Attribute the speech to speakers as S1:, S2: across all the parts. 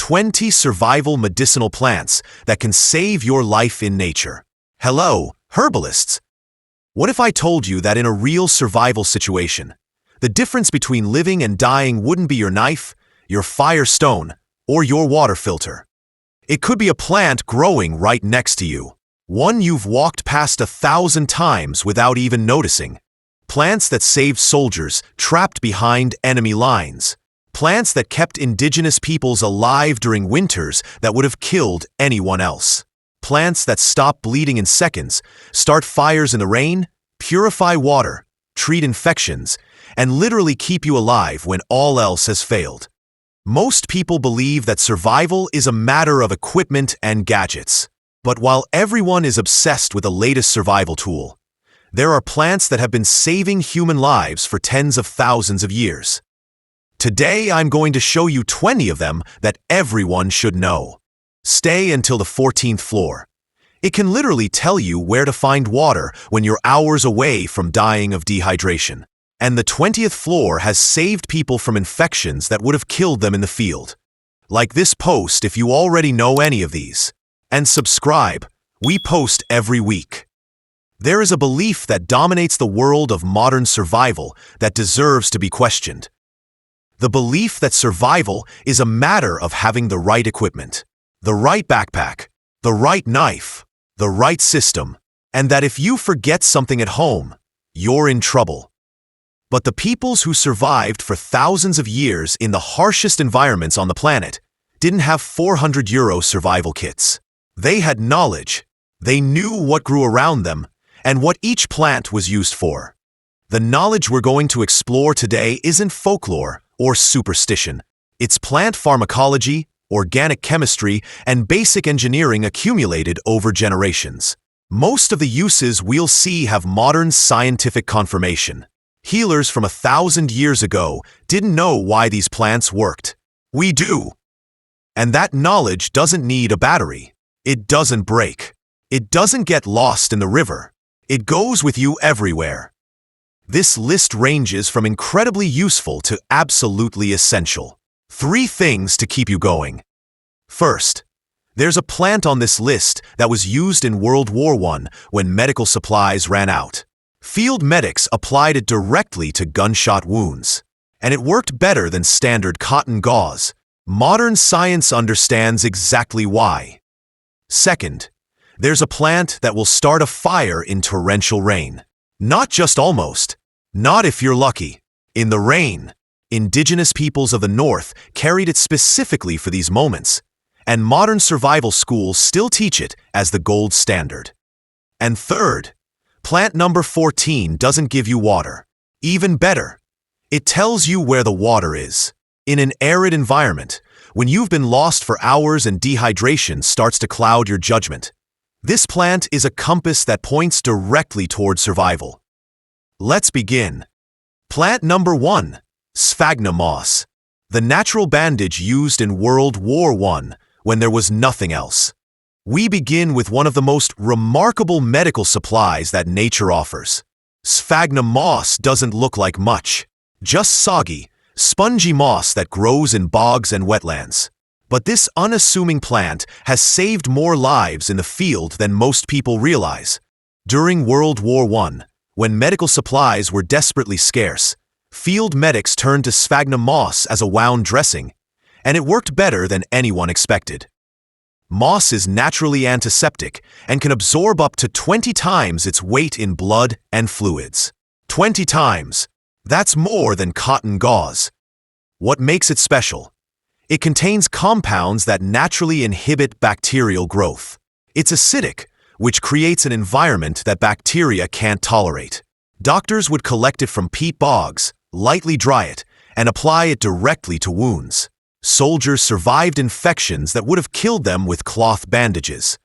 S1: 20 survival medicinal plants that can save your life in nature. Hello, herbalists! What if I told you that in a real survival situation, the difference between living and dying wouldn't be your knife, your fire stone, or your water filter? It could be a plant growing right next to you, one you've walked past 1,000 times without even noticing. Plants that saved soldiers trapped behind enemy lines. Plants that kept indigenous peoples alive during winters that would have killed anyone else. Plants that stop bleeding in seconds, start fires in the rain, purify water, treat infections, and literally keep you alive when all else has failed. Most people believe that survival is a matter of equipment and gadgets. But while everyone is obsessed with the latest survival tool, there are plants that have been saving human lives for tens of thousands of years. Today, I'm going to show you 20 of them that everyone should know. Stay until the 14th floor. It can literally tell you where to find water when you're hours away from dying of dehydration. And the 20th floor has saved people from infections that would have killed them in the field. Like this post if you already know any of these. And subscribe. We post every week. There is a belief that dominates the world of modern survival that deserves to be questioned. The belief that survival is a matter of having the right equipment, the right backpack, the right knife, the right system, and that if you forget something at home, you're in trouble. But the peoples who survived for thousands of years in the harshest environments on the planet didn't have €400 survival kits. They had knowledge. They knew what grew around them and what each plant was used for. The knowledge we're going to explore today isn't folklore or superstition. It's plant pharmacology, organic chemistry, and basic engineering accumulated over generations. Most of the uses we'll see have modern scientific confirmation. Healers from 1,000 years ago didn't know why these plants worked. We do. And that knowledge doesn't need a battery. It doesn't break. It doesn't get lost in the river. It goes with you everywhere. This list ranges from incredibly useful to absolutely essential. 3 things to keep you going. First, there's a plant on this list that was used in World War I when medical supplies ran out. Field medics applied it directly to gunshot wounds, and it worked better than standard cotton gauze. Modern science understands exactly why. Second, there's a plant that will start a fire in torrential rain. Not just almost. Not if you're lucky. In the rain. Indigenous peoples of the North carried it specifically for these moments, and modern survival schools still teach it as the gold standard. And third, plant number 14 doesn't give you water. Even better, it tells you where the water is. In an arid environment, when you've been lost for hours and dehydration starts to cloud your judgment, this plant is a compass that points directly toward survival. Let's begin. Plant number 1, sphagnum moss, the natural bandage used in World War I when there was nothing else. We begin with one of the most remarkable medical supplies that nature offers. Sphagnum moss doesn't look like much, just soggy, spongy moss that grows in bogs and wetlands. But this unassuming plant has saved more lives in the field than most people realize. During World War I, when medical supplies were desperately scarce, field medics turned to sphagnum moss as a wound dressing, and it worked better than anyone expected. Moss is naturally antiseptic and can absorb up to 20 times its weight in blood and fluids. 20 times! That's more than cotton gauze. What makes it special? It contains compounds that naturally inhibit bacterial growth. It's acidic, which creates an environment that bacteria can't tolerate. Doctors would collect it from peat bogs, lightly dry it, and apply it directly to wounds. Soldiers survived infections that would have killed them with cloth bandages.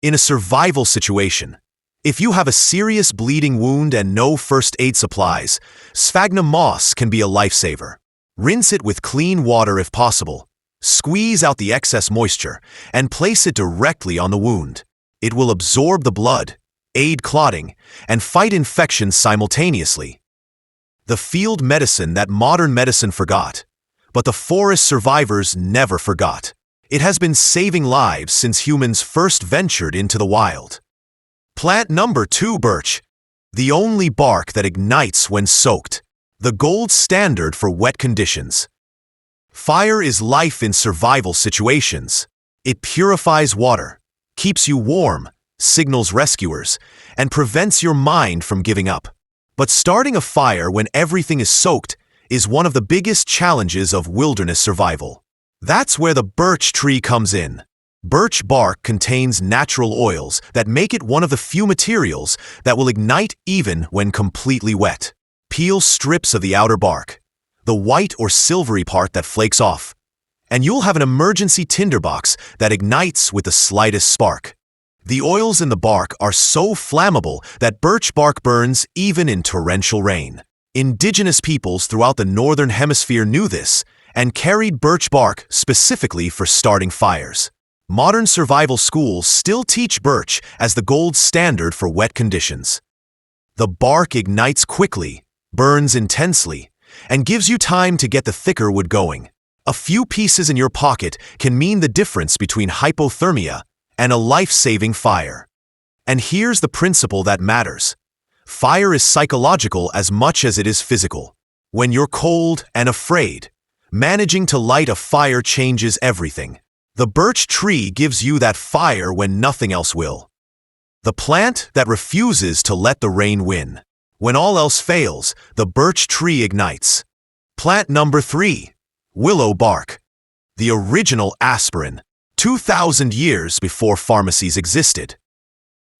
S1: In a survival situation, if you have a serious bleeding wound and no first aid supplies, sphagnum moss can be a lifesaver. Rinse it with clean water if possible. Squeeze out the excess moisture and place it directly on the wound. It will absorb the blood, aid clotting, and fight infections simultaneously. The field medicine that modern medicine forgot. But the forest survivors never forgot. It has been saving lives since humans first ventured into the wild. Plant number 2, birch. The only bark that ignites when soaked. The gold standard for wet conditions. Fire is life in survival situations. It purifies water, keeps you warm, signals rescuers, and prevents your mind from giving up. But starting a fire when everything is soaked is one of the biggest challenges of wilderness survival. That's where the birch tree comes in. Birch bark contains natural oils that make it one of the few materials that will ignite even when completely wet. Peel strips of the outer bark, the white or silvery part that flakes off, and you'll have an emergency tinderbox that ignites with the slightest spark. The oils in the bark are so flammable that birch bark burns even in torrential rain. Indigenous peoples throughout the northern hemisphere knew this and carried birch bark specifically for starting fires. Modern survival schools still teach birch as the gold standard for wet conditions. The bark ignites quickly, burns intensely, and gives you time to get the thicker wood going. A few pieces in your pocket can mean the difference between hypothermia and a life-saving fire. And here's the principle that matters. Fire is psychological as much as it is physical. When you're cold and afraid, managing to light a fire changes everything. The birch tree gives you that fire when nothing else will. The plant that refuses to let the rain win. When all else fails, the birch tree ignites. Plant number 3, willow bark. The original aspirin, 2,000 years before pharmacies existed.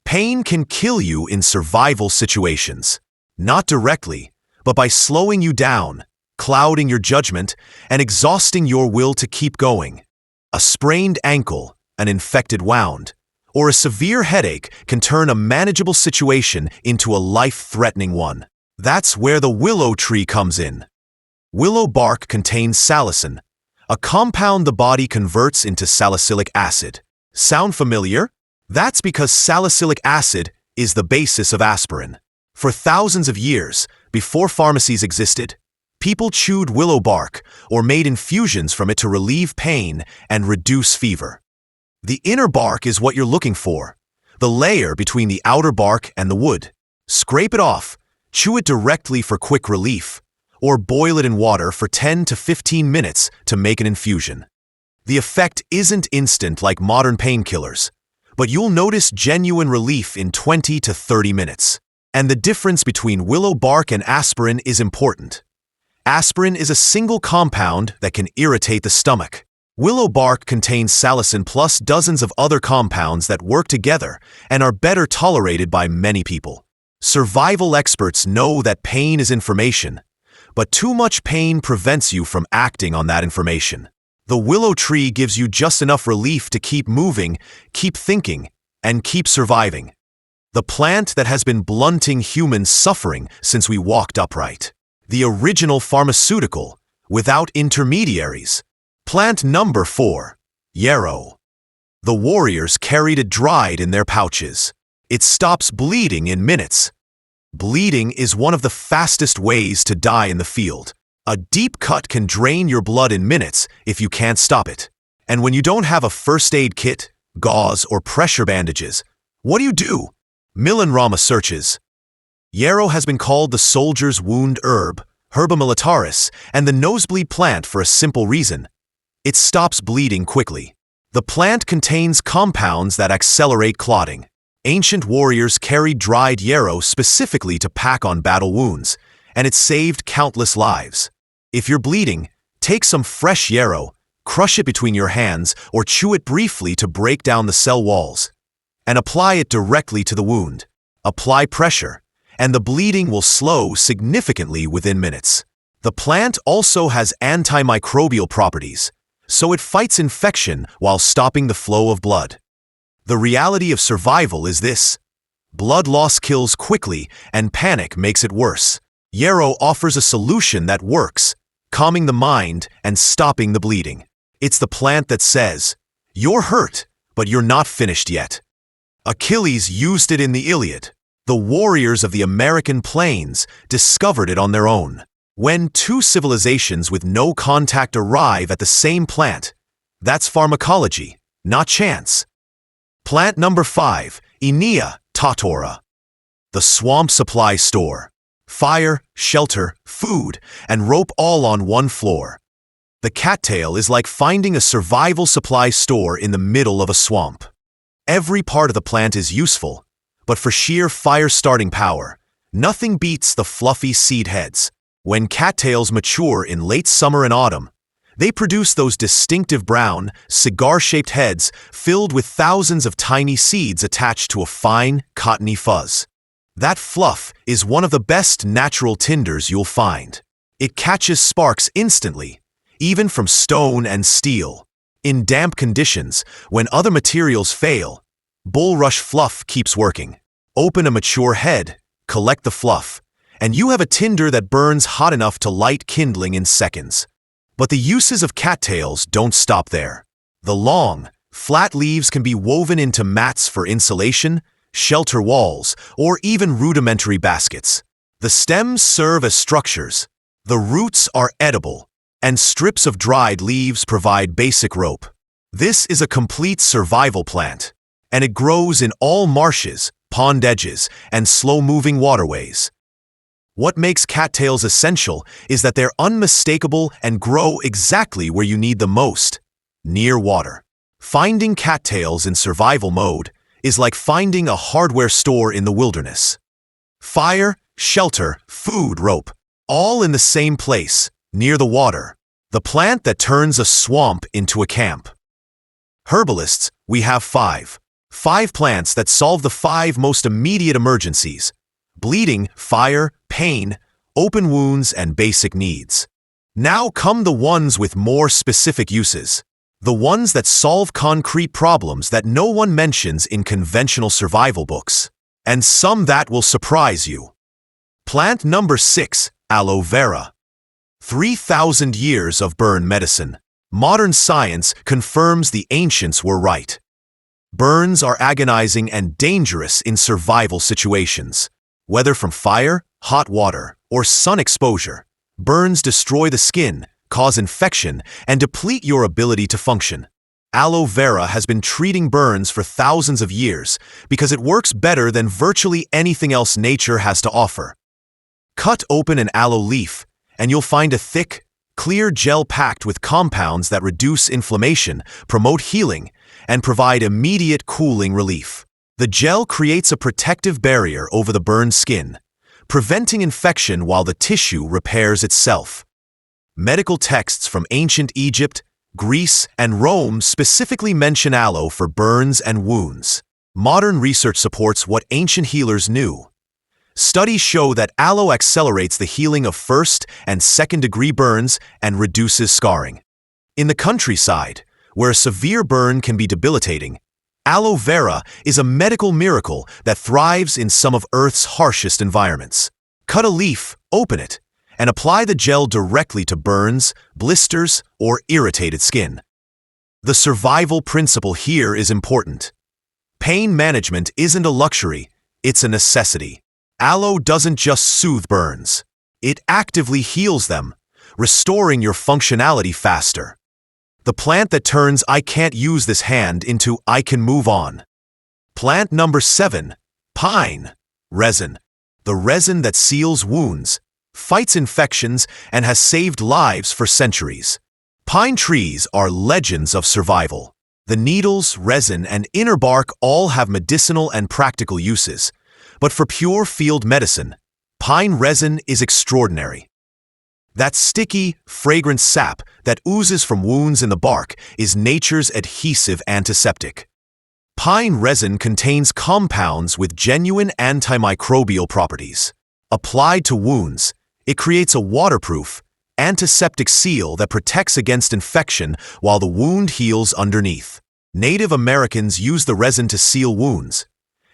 S1: Pain can kill you in survival situations. Not directly, but by slowing you down, clouding your judgment, and exhausting your will to keep going. A sprained ankle, an infected wound, or a severe headache can turn a manageable situation into a life-threatening one. That's where the willow tree comes in. Willow bark contains salicin, a compound the body converts into salicylic acid. Sound familiar? That's because salicylic acid is the basis of aspirin. For thousands of years, before pharmacies existed, people chewed willow bark or made infusions from it to relieve pain and reduce fever. The inner bark is what you're looking for, the layer between the outer bark and the wood. Scrape it off, chew it directly for quick relief, or boil it in water for 10 to 15 minutes to make an infusion. The effect isn't instant like modern painkillers, but you'll notice genuine relief in 20 to 30 minutes. And the difference between willow bark and aspirin is important. Aspirin is a single compound that can irritate the stomach. Willow bark contains salicin plus dozens of other compounds that work together and are better tolerated by many people. Survival experts know that pain is information, but too much pain prevents you from acting on that information. The willow tree gives you just enough relief to keep moving, keep thinking, and keep surviving. The plant that has been blunting human suffering since we walked upright. The original pharmaceutical, without intermediaries. Plant number 4, yarrow. The warriors carried it dried in their pouches. It stops bleeding in minutes. Bleeding is one of the fastest ways to die in the field. A deep cut can drain your blood in minutes if you can't stop it. And when you don't have a first aid kit, gauze, or pressure bandages, what do? Milan Rama searches. Yarrow has been called the soldier's wound herb, Herba militaris, and the nosebleed plant for a simple reason. It stops bleeding quickly. The plant contains compounds that accelerate clotting. Ancient warriors carried dried yarrow specifically to pack on battle wounds, and it saved countless lives. If you're bleeding, take some fresh yarrow, crush it between your hands, or chew it briefly to break down the cell walls, and apply it directly to the wound. Apply pressure, and the bleeding will slow significantly within minutes. The plant also has antimicrobial properties, so it fights infection while stopping the flow of blood. The reality of survival is this: blood loss kills quickly and panic makes it worse. Yarrow offers a solution that works, calming the mind and stopping the bleeding. It's the plant that says, "You're hurt, but you're not finished yet." Achilles used it in the Iliad. The warriors of the American plains discovered it on their own. When two civilizations with no contact arrive at the same plant, that's pharmacology, not chance. Plant number 5, Inia tatora. The swamp supply store. Fire, shelter, food, and rope all on one floor. The cattail is like finding a survival supply store in the middle of a swamp. Every part of the plant is useful, but for sheer fire-starting power, nothing beats the fluffy seed heads. When cattails mature in late summer and autumn, they produce those distinctive brown, cigar-shaped heads filled with thousands of tiny seeds attached to a fine, cottony fuzz. That fluff is one of the best natural tinders you'll find. It catches sparks instantly, even from stone and steel. In damp conditions, when other materials fail, bulrush fluff keeps working. Open a mature head, collect the fluff, and you have a tinder that burns hot enough to light kindling in seconds. But the uses of cattails don't stop there. The long, flat leaves can be woven into mats for insulation, shelter walls, or even rudimentary baskets. The stems serve as structures, the roots are edible, and strips of dried leaves provide basic rope. This is a complete survival plant, and it grows in all marshes, pond edges, and slow-moving waterways. What makes cattails essential is that they're unmistakable and grow exactly where you need them most, near water. Finding cattails in survival mode is like finding a hardware store in the wilderness. Fire, shelter, food, rope, all in the same place, near the water. The plant that turns a swamp into a camp. Herbalists, we have 5 plants that solve the 5 most immediate emergencies: bleeding, fire, pain, open wounds, and basic needs. Now come the ones with more specific uses. The ones that solve concrete problems that no one mentions in conventional survival books. And some that will surprise you. Plant number 6, aloe vera. 3,000 years of burn medicine. Modern science confirms the ancients were right. Burns are agonizing and dangerous in survival situations. Whether from fire, hot water, or sun exposure, burns destroy the skin, cause infection, and deplete your ability to function. Aloe vera has been treating burns for thousands of years because it works better than virtually anything else nature has to offer. Cut open an aloe leaf, and you'll find a thick, clear gel packed with compounds that reduce inflammation, promote healing, and provide immediate cooling relief. The gel creates a protective barrier over the burned skin, preventing infection while the tissue repairs itself. Medical texts from ancient Egypt, Greece, and Rome specifically mention aloe for burns and wounds. Modern research supports what ancient healers knew. Studies show that aloe accelerates the healing of first and second-degree burns and reduces scarring. In the countryside, where a severe burn can be debilitating, aloe vera is a medical miracle that thrives in some of Earth's harshest environments. Cut a leaf, open it, and apply the gel directly to burns, blisters, or irritated skin. The survival principle here is important. Pain management isn't a luxury, it's a necessity. Aloe doesn't just soothe burns. It actively heals them, restoring your functionality faster. The plant that turns "I can't use this hand" into "I can move on." Plant number 7, pine resin. The resin that seals wounds, fights infections, and has saved lives for centuries. Pine trees are legends of survival. The needles, resin, and inner bark all have medicinal and practical uses. But for pure field medicine, pine resin is extraordinary. That sticky, fragrant sap that oozes from wounds in the bark is nature's adhesive antiseptic. Pine resin contains compounds with genuine antimicrobial properties. Applied to wounds, it creates a waterproof, antiseptic seal that protects against infection while the wound heals underneath. Native Americans used the resin to seal wounds,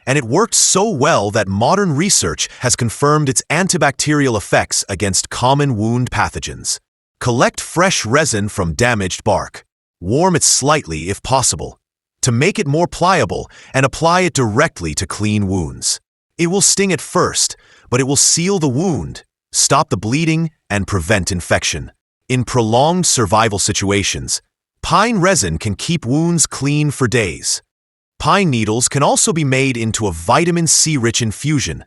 S1: and it worked so well that modern research has confirmed its antibacterial effects against common wound pathogens. Collect fresh resin from damaged bark. Warm it slightly if possible, to make it more pliable, and apply it directly to clean wounds. It will sting at first, but it will seal the wound, stop the bleeding, and prevent infection. In prolonged survival situations, pine resin can keep wounds clean for days. Pine needles can also be made into a vitamin C-rich infusion,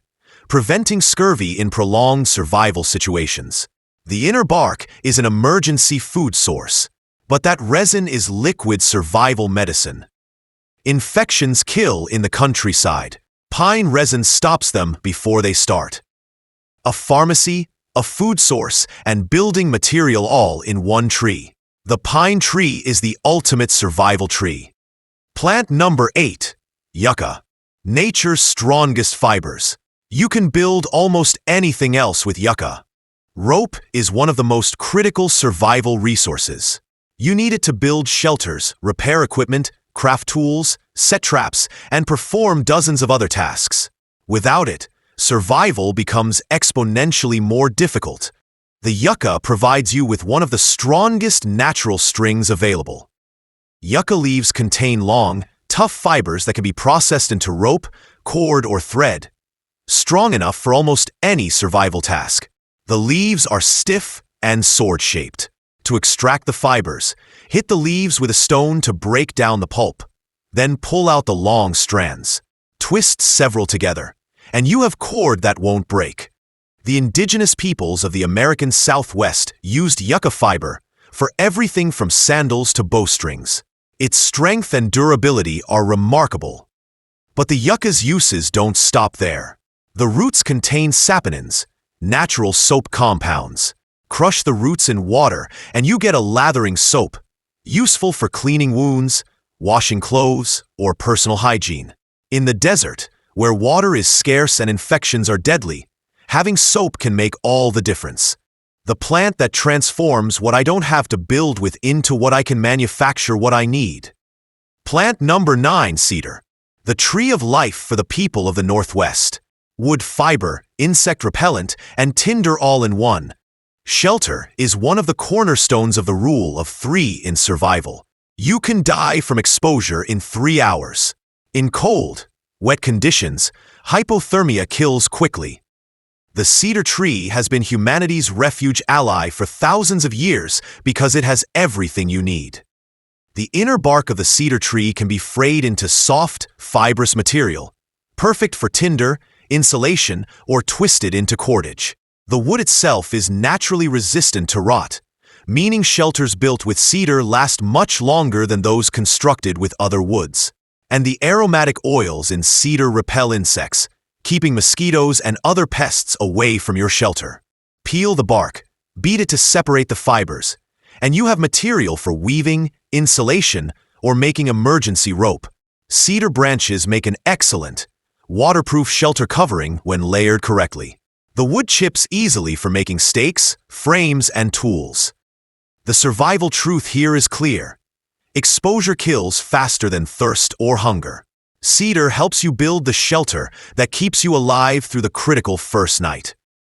S1: preventing scurvy in prolonged survival situations. The inner bark is an emergency food source, but that resin is liquid survival medicine. Infections kill in the countryside. Pine resin stops them before they start. A pharmacy, a food source, and building material all in one tree. The pine tree is the ultimate survival tree. Plant number 8. Yucca. Nature's strongest fibers. You can build almost anything else with yucca. Rope is one of the most critical survival resources. You need it to build shelters, repair equipment, craft tools, set traps, and perform dozens of other tasks. Without it, survival becomes exponentially more difficult. The yucca provides you with one of the strongest natural strings available. Yucca leaves contain long, tough fibers that can be processed into rope, cord, or thread, strong enough for almost any survival task. The leaves are stiff and sword-shaped. To extract the fibers, hit the leaves with a stone to break down the pulp. Then pull out the long strands. Twist several together, and you have cord that won't break. The indigenous peoples of the American Southwest used yucca fiber for everything from sandals to bowstrings. Its strength and durability are remarkable. But the yucca's uses don't stop there. The roots contain saponins, natural soap compounds. Crush the roots in water and you get a lathering soap, useful for cleaning wounds, washing clothes, or personal hygiene. In the desert, where water is scarce and infections are deadly, having soap can make all the difference. The plant that transforms what I don't have to build with into what I can manufacture what I need. Plant number 9. Cedar. The tree of life for the people of the Northwest. Wood fiber, insect repellent, and tinder all in one. Shelter is one of the cornerstones of the rule of 3 in survival. You can die from exposure in 3 hours. In cold, wet conditions, hypothermia kills quickly. The cedar tree has been humanity's refuge ally for thousands of years because it has everything you need. The inner bark of the cedar tree can be frayed into soft, fibrous material, perfect for tinder, insulation, or twisted into cordage. The wood itself is naturally resistant to rot, meaning shelters built with cedar last much longer than those constructed with other woods. And the aromatic oils in cedar repel insects, keeping mosquitoes and other pests away from your shelter. Peel the bark, beat it to separate the fibers, and you have material for weaving, insulation, or making emergency rope. Cedar branches make an excellent, waterproof shelter covering when layered correctly. The wood chips easily for making stakes, frames, and tools. The survival truth here is clear. Exposure kills faster than thirst or hunger. Cedar helps you build the shelter that keeps you alive through the critical first night.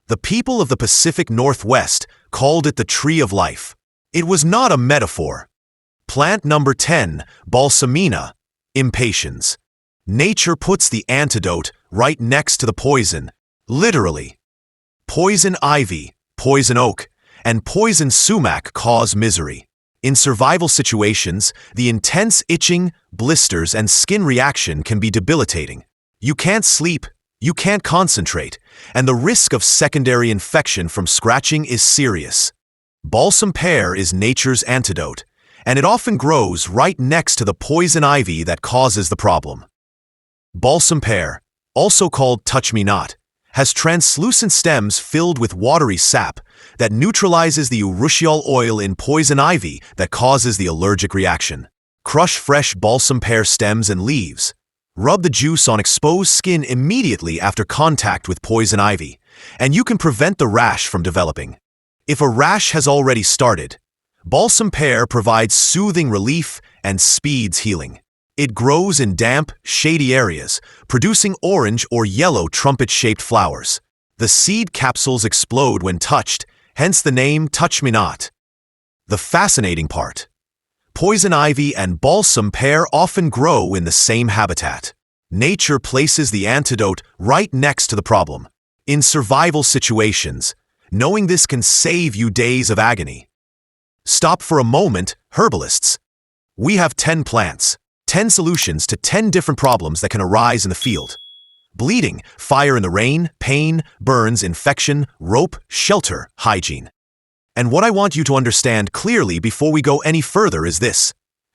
S1: The people of the Pacific Northwest called it the tree of life. It was not a metaphor. Plant number 10, Balsamina, impatiens. Nature puts the antidote right next to the poison, literally. Poison ivy, poison oak, and poison sumac cause misery. In survival situations, the intense itching, blisters, and skin reaction can be debilitating. You can't sleep, you can't concentrate, and the risk of secondary infection from scratching is serious. Balsam pear is nature's antidote, and it often grows right next to the poison ivy that causes the problem. Balsam pear, also called touch-me-not, has translucent stems filled with watery sap that neutralizes the urushiol oil in poison ivy that causes the allergic reaction. Crush fresh balsam pear stems and leaves. Rub the juice on exposed skin immediately after contact with poison ivy, and you can prevent the rash from developing. If a rash has already started, balsam pear provides soothing relief and speeds healing. It grows in damp, shady areas, producing orange or yellow trumpet-shaped flowers. The seed capsules explode when touched, hence the name touch-me-not. The fascinating part: poison ivy and balsam pear often grow in the same habitat. Nature places the antidote right next to the problem. In survival situations, Knowing this can save you days of agony. Stop for a moment, herbalists. We have 10 plants, 10 solutions to 10 different problems that can arise in the field. Bleeding, fire in the rain, pain, burns, infection, rope, shelter, hygiene. And what I want you to understand clearly before we go any further is this.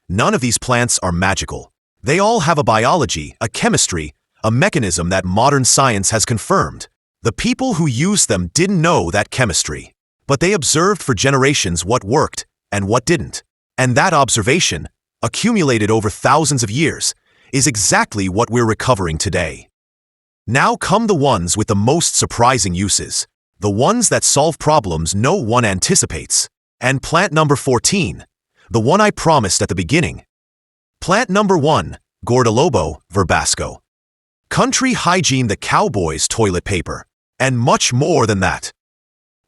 S1: None of these plants are magical. They all have a biology, a chemistry, a mechanism that modern science has confirmed. The people who used them didn't know that chemistry, but they observed for generations what worked and what didn't. And that observation, accumulated over thousands of years, is exactly what we're recovering today. Now come the ones with the most surprising uses, the ones that solve problems no one anticipates. And plant number 14, the one I promised at the beginning. Plant number 1, Gordolobo verbasco. Country hygiene, the cowboy's toilet paper, and much more than that.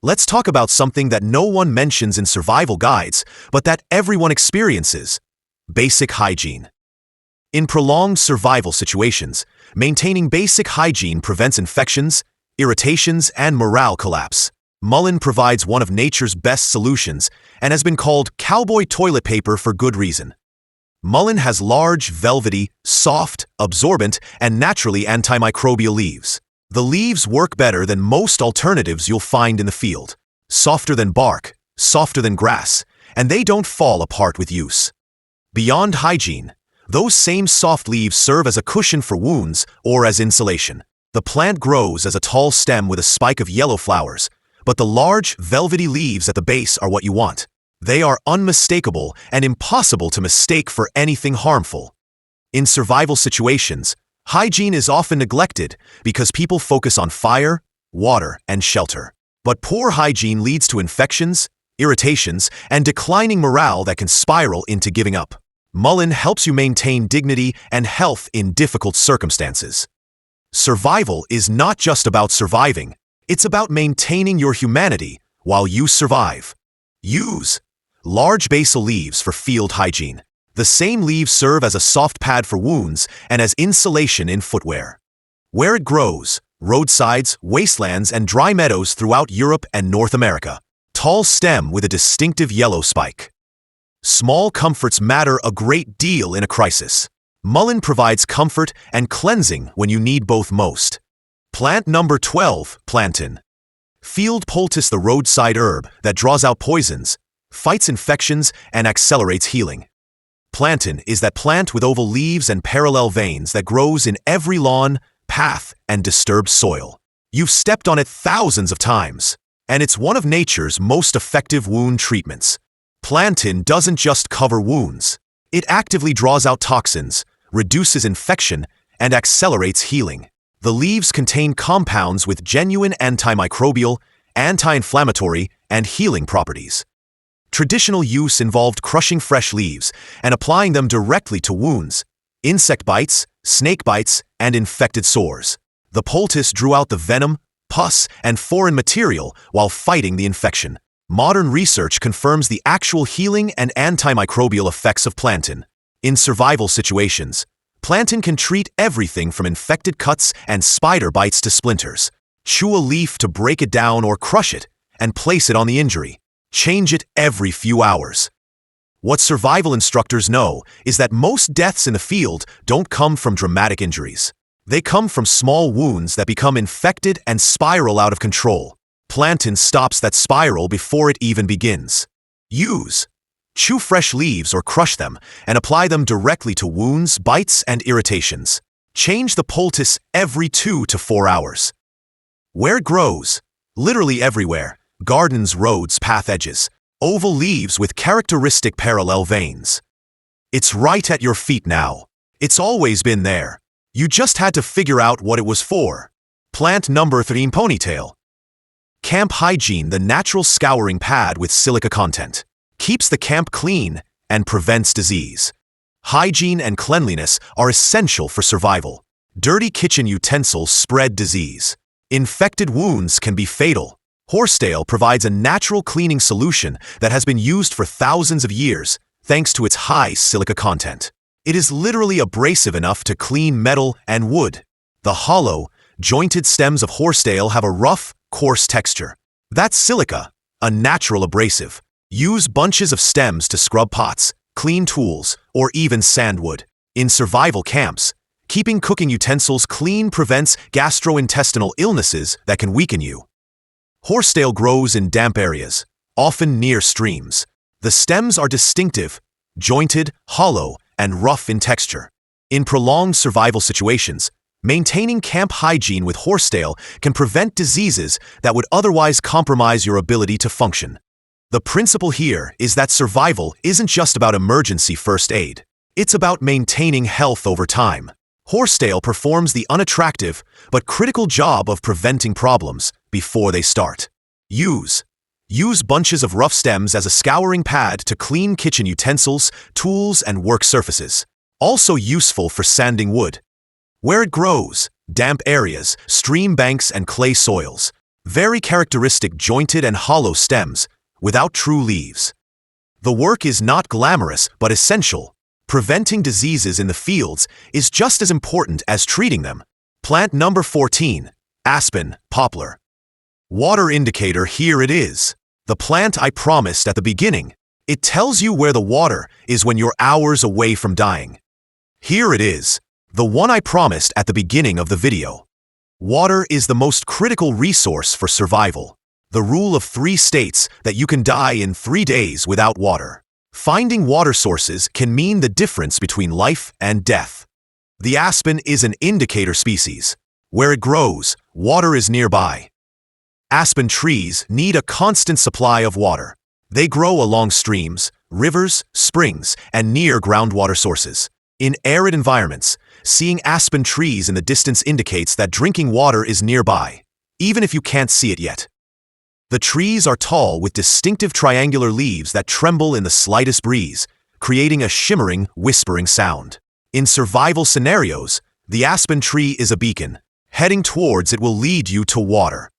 S1: Let's talk about something that no one mentions in survival guides, but that everyone experiences: basic hygiene. In prolonged survival situations, maintaining basic hygiene prevents infections, irritations, and morale collapse. Mullein provides one of nature's best solutions and has been called cowboy toilet paper for good reason. Mullein has large, velvety, soft, absorbent, and naturally antimicrobial leaves. The leaves work better than most alternatives you'll find in the field. Softer than bark, softer than grass, and they don't fall apart with use. Beyond hygiene, those same soft leaves serve as a cushion for wounds or as insulation. The plant grows as a tall stem with a spike of yellow flowers, but the large, velvety leaves at the base are what you want. They are unmistakable and impossible to mistake for anything harmful. In survival situations, hygiene is often neglected because people focus on fire, water, and shelter. But poor hygiene leads to infections, irritations, and declining morale that can spiral into giving up. Mullein helps you maintain dignity and health in difficult circumstances. Survival is not just about surviving, it's about maintaining your humanity while you survive. Use large basal leaves for field hygiene. The same leaves serve as a soft pad for wounds and as insulation in footwear. Where it grows, roadsides, wastelands, and dry meadows throughout Europe and North America. Tall stem with a distinctive yellow spike. Small comforts matter a great deal in a crisis. Mullein provides comfort and cleansing when you need both most. Plant number 12, plantain. Field poultice, the roadside herb that draws out poisons, fights infections, and accelerates healing. Plantain is that plant with oval leaves and parallel veins that grows in every lawn, path, and disturbed soil. You've stepped on it thousands of times, and it's one of nature's most effective wound treatments. Plantain doesn't just cover wounds. It actively draws out toxins, reduces infection, and accelerates healing. The leaves contain compounds with genuine antimicrobial, anti-inflammatory, and healing properties. Traditional use involved crushing fresh leaves and applying them directly to wounds, insect bites, snake bites, and infected sores. The poultice drew out the venom, pus, and foreign material while fighting the infection. Modern research confirms the actual healing and antimicrobial effects of plantain. In survival situations, plantain can treat everything from infected cuts and spider bites to splinters. Chew a leaf to break it down or crush it, and place it on the injury. Change it every few hours. What survival instructors know is that most deaths in the field don't come from dramatic injuries. They come from small wounds that become infected and spiral out of control. Plantain stops that spiral before it even begins. Use. Chew fresh leaves or crush them and apply them directly to wounds, bites, and irritations. Change the poultice every 2 to 4 hours. Where it grows? Literally everywhere. Gardens, roads, path edges. Oval leaves with characteristic parallel veins. It's right at your feet now. It's always been there. You just had to figure out what it was for. Plant number 13, ponytail. Camp hygiene, the natural scouring pad with silica content. Keeps the camp clean and prevents disease. Hygiene and cleanliness are essential for survival. Dirty kitchen utensils spread disease. Infected wounds can be fatal. Horsetail provides a natural cleaning solution that has been used for thousands of years thanks to its high silica content. It is literally abrasive enough to clean metal and wood. The hollow, jointed stems of horsetail have a rough, coarse texture. That's silica, a natural abrasive. Use bunches of stems to scrub pots, clean tools, or even sandwood. In survival camps, keeping cooking utensils clean prevents gastrointestinal illnesses that can weaken you. Horsetail grows in damp areas, often near streams. The stems are distinctive, jointed, hollow, and rough in texture. In prolonged survival situations, maintaining camp hygiene with horsetail can prevent diseases that would otherwise compromise your ability to function. The principle here is that survival isn't just about emergency first aid. It's about maintaining health over time. Horsetail performs the unattractive but critical job of preventing problems before they start. Use bunches of rough stems as a scouring pad to clean kitchen utensils, tools, and work surfaces. Also useful for sanding wood. Where it grows, damp areas, stream banks, and clay soils. Very characteristic jointed and hollow stems, without true leaves. The work is not glamorous but essential. Preventing diseases in the fields is just as important as treating them. Plant number 14, aspen, poplar. Water indicator, here it is. The plant I promised at the beginning. It tells you where the water is when you're hours away from dying. Here it is, the one I promised at the beginning of the video. Water is the most critical resource for survival. The rule of 3 states that you can die in 3 days without water. Finding water sources can mean the difference between life and death. The aspen is an indicator species. Where it grows, water is nearby. Aspen trees need a constant supply of water. They grow along streams, rivers, springs, and near groundwater sources. In arid environments, seeing aspen trees in the distance indicates that drinking water is nearby, even if you can't see it yet. The trees are tall with distinctive triangular leaves that tremble in the slightest breeze, creating a shimmering, whispering sound. In survival scenarios, the aspen tree is a beacon. Heading towards it will lead you to water.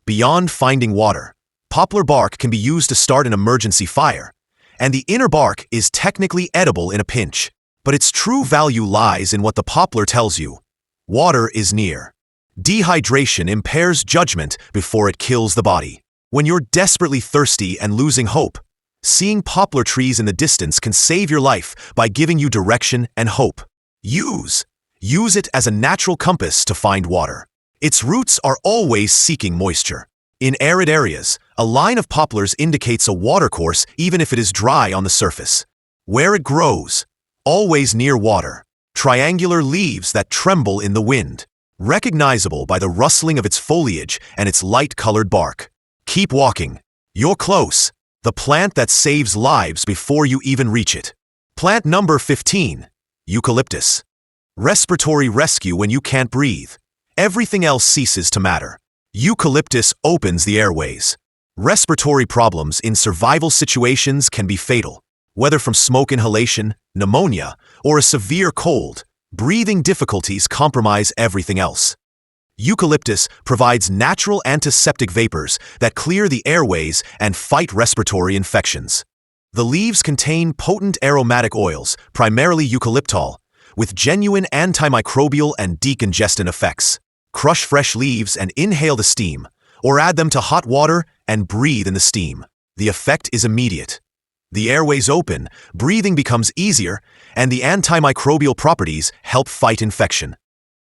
S1: Beyond finding water, poplar bark can be used to start an emergency fire, and the inner bark is technically edible in a pinch. But its true value lies in what the poplar tells you. Water is near. Dehydration impairs judgment before it kills the body. When you're desperately thirsty and losing hope, seeing poplar trees in the distance can save your life by giving you direction and hope. Use it as a natural compass to find water. Its roots are always seeking moisture. In arid areas, a line of poplars indicates a watercourse even if it is dry on the surface. Where it grows, always near water. Triangular leaves that tremble in the wind. Recognizable by the rustling of its foliage and its light-colored bark. Keep walking. You're close. The plant that saves lives before you even reach it. Plant number 15, eucalyptus. Respiratory rescue when you can't breathe. Everything else ceases to matter. Eucalyptus opens the airways. Respiratory problems in survival situations can be fatal. Whether from smoke inhalation, pneumonia, or a severe cold, breathing difficulties compromise everything else. Eucalyptus provides natural antiseptic vapors that clear the airways and fight respiratory infections. The leaves contain potent aromatic oils, primarily eucalyptol, with genuine antimicrobial and decongestant effects. Crush fresh leaves and inhale the steam, or add them to hot water and breathe in the steam. The effect is immediate. The airways open, breathing becomes easier, and the antimicrobial properties help fight infection.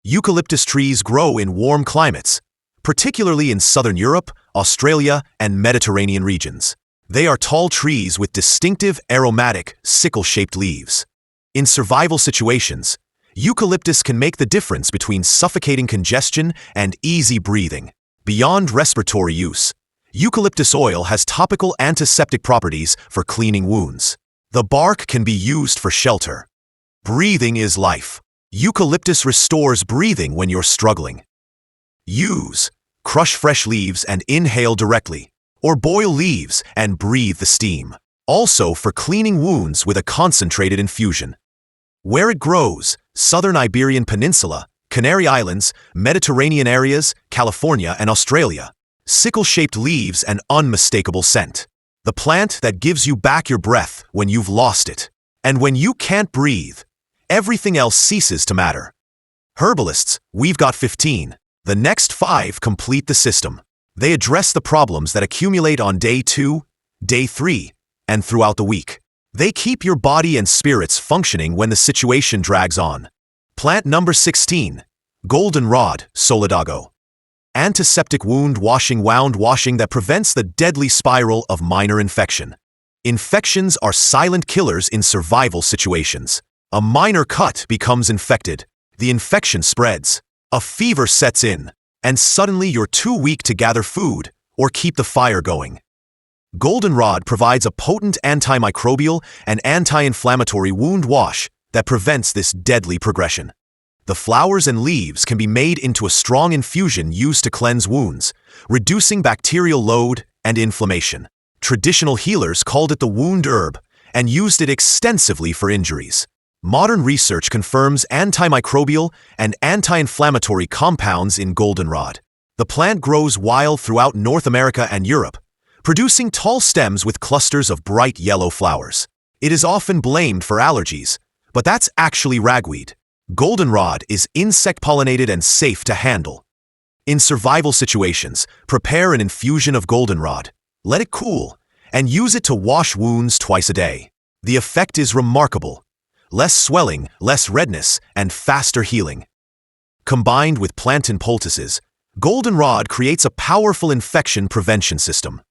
S1: Eucalyptus trees grow in warm climates, particularly in southern Europe, Australia, and Mediterranean regions. They are tall trees with distinctive aromatic, sickle-shaped leaves. In survival situations, eucalyptus can make the difference between suffocating congestion and easy breathing. Beyond respiratory use, eucalyptus oil has topical antiseptic properties for cleaning wounds. The bark can be used for shelter. Breathing is life. Eucalyptus restores breathing when you're struggling. Crush fresh leaves and inhale directly, or boil leaves and breathe the steam. Also for cleaning wounds with a concentrated infusion. Where it grows, southern Iberian Peninsula, Canary Islands, Mediterranean areas, California and Australia. Sickle-shaped leaves and unmistakable scent. The plant that gives you back your breath when you've lost it. And when you can't breathe, everything else ceases to matter. Herbalists, we've got 15. The next 5 complete the system. They address the problems that accumulate on day 2, day 3, and throughout the week. They keep your body and spirits functioning when the situation drags on. Plant number 16. Goldenrod, Solidago. Antiseptic wound washing that prevents the deadly spiral of minor infection. Infections are silent killers in survival situations. A minor cut becomes infected. The infection spreads. A fever sets in. And suddenly you're too weak to gather food or keep the fire going. Goldenrod provides a potent antimicrobial and anti-inflammatory wound wash that prevents this deadly progression. The flowers and leaves can be made into a strong infusion used to cleanse wounds, reducing bacterial load and inflammation. Traditional healers called it the wound herb and used it extensively for injuries. Modern research confirms antimicrobial and anti-inflammatory compounds in goldenrod. The plant grows wild throughout North America and Europe, producing tall stems with clusters of bright yellow flowers. It is often blamed for allergies, but that's actually ragweed. Goldenrod is insect-pollinated and safe to handle. In survival situations, prepare an infusion of goldenrod, let it cool, and use it to wash wounds twice a day. The effect is remarkable. Less swelling, less redness, and faster healing. Combined with plantain poultices, goldenrod creates a powerful infection prevention system.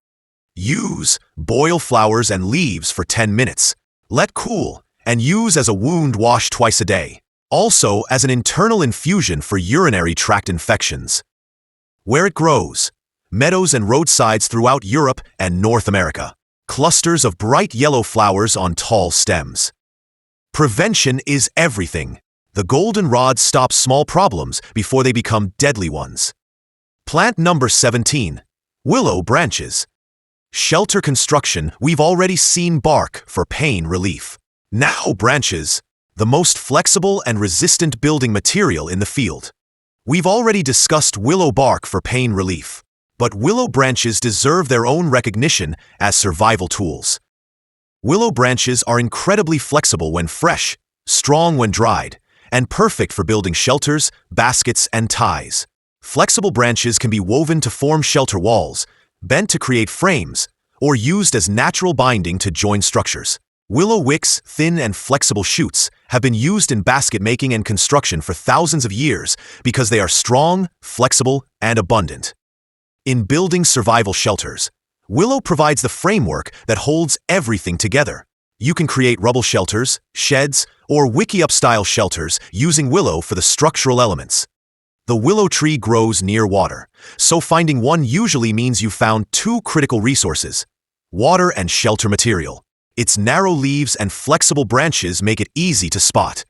S1: Boil flowers and leaves for 10 minutes. Let cool, and use as a wound wash twice a day. Also as an internal infusion for urinary tract infections. Where it grows: meadows and roadsides throughout Europe and North America. Clusters of bright yellow flowers on tall stems. Prevention is everything. The goldenrod stops small problems before they become deadly ones. Plant number 17. Willow branches. Shelter construction. We've already seen bark for pain relief. Now branches, the most flexible and resistant building material in the field. We've already discussed willow bark for pain relief, but willow branches deserve their own recognition as survival tools. Willow branches are incredibly flexible when fresh, strong when dried, and perfect for building shelters, baskets, and ties. Flexible branches can be woven to form shelter walls, bent to create frames, or used as natural binding to join structures. Willow wicks, thin and flexible shoots, have been used in basket making and construction for thousands of years because they are strong, flexible, and abundant. In building survival shelters, willow provides the framework that holds everything together. You can create rubble shelters, sheds, or wickiup-style shelters using willow for the structural elements. The willow tree grows near water, so finding one usually means you've found two critical resources: water and shelter material. Its narrow leaves and flexible branches make it easy to spot.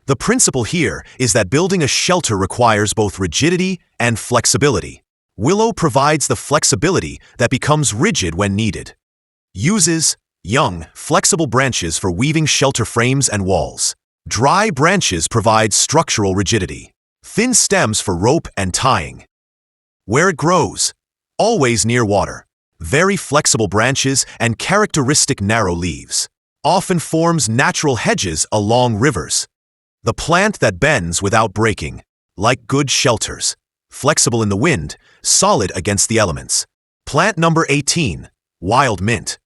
S1: The principle here is that building a shelter requires both rigidity and flexibility. Willow provides the flexibility that becomes rigid when needed. Uses young, flexible branches for weaving shelter frames and walls. Dry branches provide structural rigidity. Thin stems for rope and tying. Where it grows: always near water. Very flexible branches and characteristic narrow leaves. Often forms natural hedges along rivers. The plant that bends without breaking. Like good shelters. Flexible in the wind, solid against the elements. Plant number 18. Wild mint.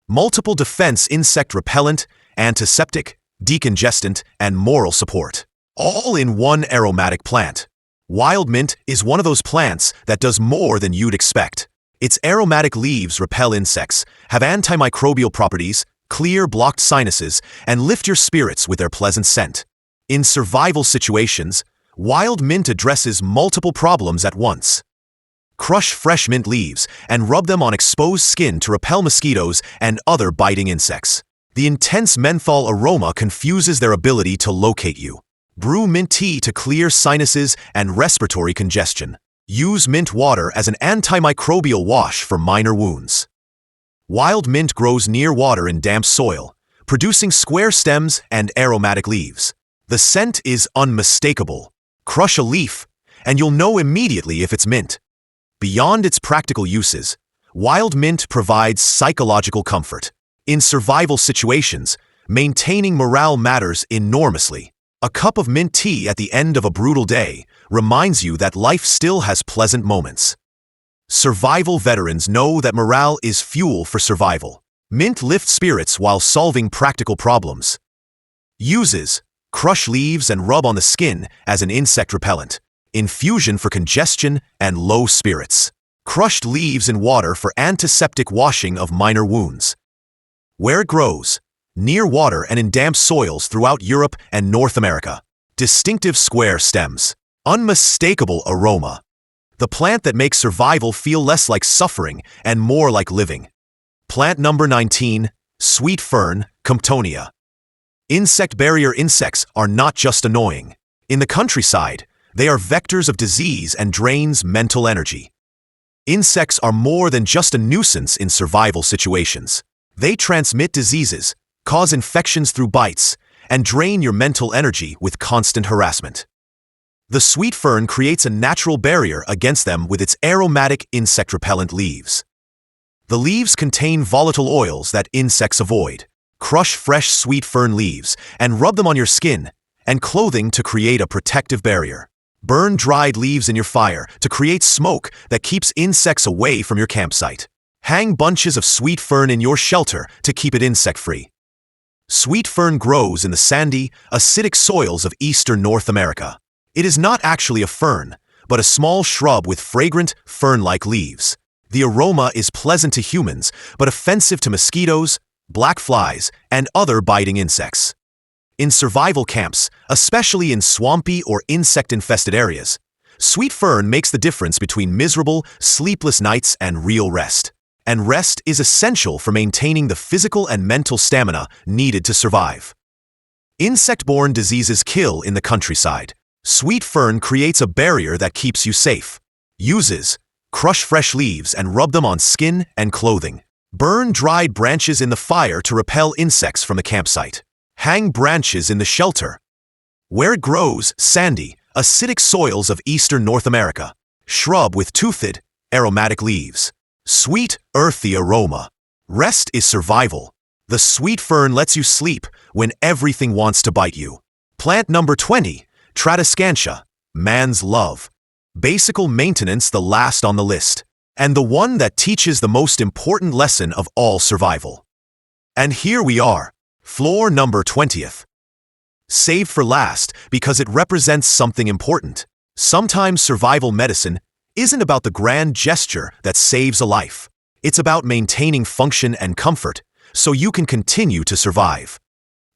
S1: Multiple defense: insect repellent, antiseptic, decongestant, and moral support. All in one aromatic plant. Wild mint is one of those plants that does more than you'd expect. Its aromatic leaves repel insects, have antimicrobial properties, clear blocked sinuses, and lift your spirits with their pleasant scent. In survival situations, wild mint addresses multiple problems at once. Crush fresh mint leaves and rub them on exposed skin to repel mosquitoes and other biting insects. The intense menthol aroma confuses their ability to locate you. Brew mint tea to clear sinuses and respiratory congestion. Use mint water as an antimicrobial wash for minor wounds. Wild mint grows near water in damp soil, producing square stems and aromatic leaves. The scent is unmistakable. Crush a leaf, and you'll know immediately if it's mint. Beyond its practical uses, wild mint provides psychological comfort. In survival situations, maintaining morale matters enormously. A cup of mint tea at the end of a brutal day reminds you that life still has pleasant moments. Survival veterans know that morale is fuel for survival. Mint lifts spirits while solving practical problems. Uses: crush leaves and rub on the skin as an insect repellent. Infusion for congestion and low spirits. Crushed leaves in water for antiseptic washing of minor wounds. Where it grows: near water and in damp soils throughout Europe and North America. Distinctive square stems. Unmistakable aroma. The plant that makes survival feel less like suffering and more like living. Plant number 19, sweet fern, Comptonia. Insect barrier insects are not just annoying. In the countryside, they are vectors of disease and drains mental energy. Insects are more than just a nuisance in survival situations. They transmit diseases, cause infections through bites, and drain your mental energy with constant harassment. The sweet fern creates a natural barrier against them with its aromatic insect-repellent leaves. The leaves contain volatile oils that insects avoid. Crush fresh sweet fern leaves and rub them on your skin and clothing to create a protective barrier. Burn dried leaves in your fire to create smoke that keeps insects away from your campsite. Hang bunches of sweet fern in your shelter to keep it insect-free. Sweet fern grows in the sandy, acidic soils of eastern North America. It is not actually a fern, but a small shrub with fragrant, fern-like leaves. The aroma is pleasant to humans, but offensive to mosquitoes, black flies, and other biting insects. In survival camps, especially in swampy or insect-infested areas, sweet fern makes the difference between miserable, sleepless nights and real rest. And rest is essential for maintaining the physical and mental stamina needed to survive. Insect-borne diseases kill in the countryside. Sweet fern creates a barrier that keeps you safe. Uses: crush fresh leaves and rub them on skin and clothing. Burn dried branches in the fire to repel insects from the campsite. Hang branches in the shelter. Where it grows: sandy, acidic soils of eastern North America. Shrub with toothed, aromatic leaves. Sweet, earthy aroma. Rest is survival. The sweet fern lets you sleep when everything wants to bite you. Plant number 20, Tradescantia, man's love. Basical maintenance, the last on the list, and the one that teaches the most important lesson of all survival. And here we are, floor number 20th. Saved for last because it represents something important. Sometimes survival medicine isn't about the grand gesture that saves a life. It's about maintaining function and comfort so you can continue to survive.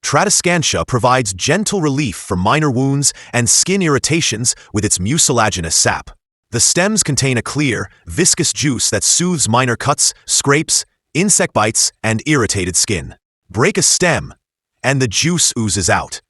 S1: Tradescantia provides gentle relief for minor wounds and skin irritations with its mucilaginous sap. The stems contain a clear, viscous juice that soothes minor cuts, scrapes, insect bites, and irritated skin. Break a stem, and the juice oozes out.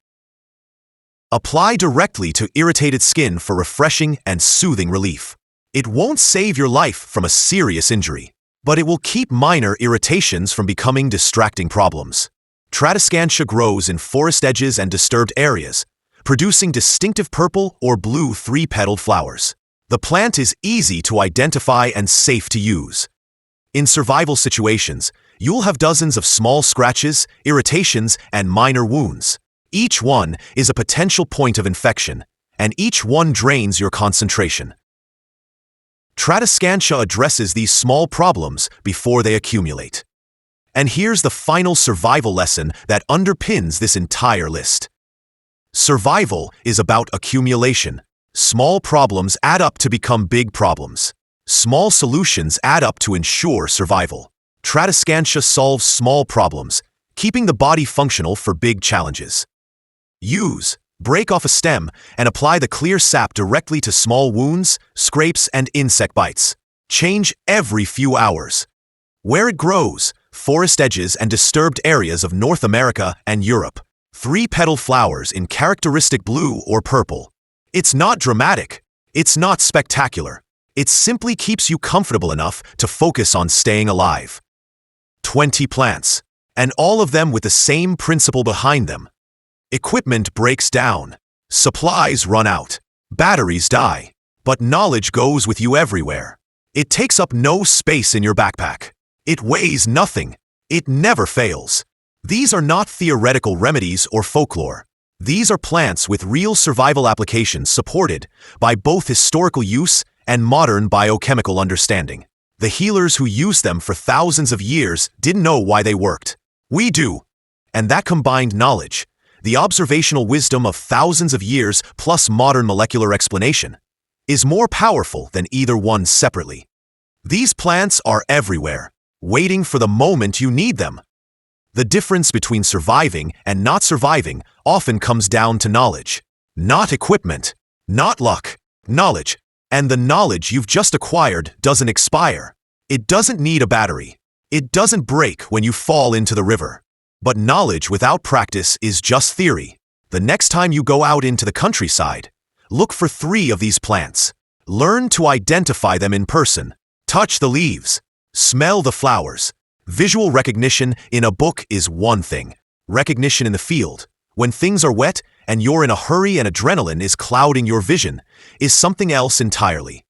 S1: Apply directly to irritated skin for refreshing and soothing relief. It won't save your life from a serious injury, but it will keep minor irritations from becoming distracting problems. Tradescantia grows in forest edges and disturbed areas, producing distinctive purple or blue three-petaled flowers. The plant is easy to identify and safe to use. In survival situations, you'll have dozens of small scratches, irritations, and minor wounds. Each one is a potential point of infection, and each one drains your concentration. Tradescantia addresses these small problems before they accumulate. And here's the final survival lesson that underpins this entire list. Survival is about accumulation. Small problems add up to become big problems. Small solutions add up to ensure survival. Tradescantia solves small problems, keeping the body functional for big challenges. Use: break off a stem and apply the clear sap directly to small wounds, scrapes, and insect bites. Change every few hours. Where it grows: forest edges and disturbed areas of North America and Europe. Three-petal flowers in characteristic blue or purple. It's not dramatic. It's not spectacular. It simply keeps you comfortable enough to focus on staying alive. 20 plants, and all of them with the same principle behind them. Equipment breaks down. Supplies run out. Batteries die. But knowledge goes with you everywhere. It takes up no space in your backpack. It weighs nothing. It never fails. These are not theoretical remedies or folklore. These are plants with real survival applications supported by both historical use and modern biochemical understanding. The healers who used them for thousands of years didn't know why they worked. We do. And that combined knowledge, the observational wisdom of thousands of years plus modern molecular explanation, is more powerful than either one separately. These plants are everywhere, waiting for the moment you need them. The difference between surviving and not surviving often comes down to knowledge. Not equipment, not luck, knowledge. And the knowledge you've just acquired doesn't expire. It doesn't need a battery. It doesn't break when you fall into the river. But knowledge without practice is just theory. The next time you go out into the countryside, look for 3 of these plants. Learn to identify them in person. Touch the leaves. Smell the flowers. Visual recognition in a book is one thing. Recognition in the field, when things are wet and you're in a hurry and adrenaline is clouding your vision, is something else entirely.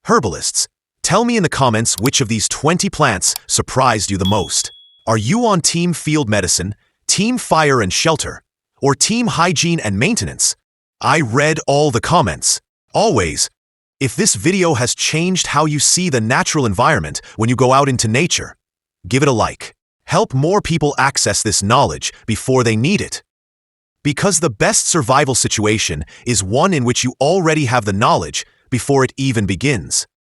S1: Herbalists, tell me in the comments which of these 20 plants surprised you the most. Are you on Team Field Medicine, Team Fire and Shelter, or Team Hygiene and Maintenance? I read all the comments. Always. If this video has changed how you see the natural environment when you go out into nature, give it a like. Help more people access this knowledge before they need it. Because the best survival situation is one in which you already have the knowledge before it even begins.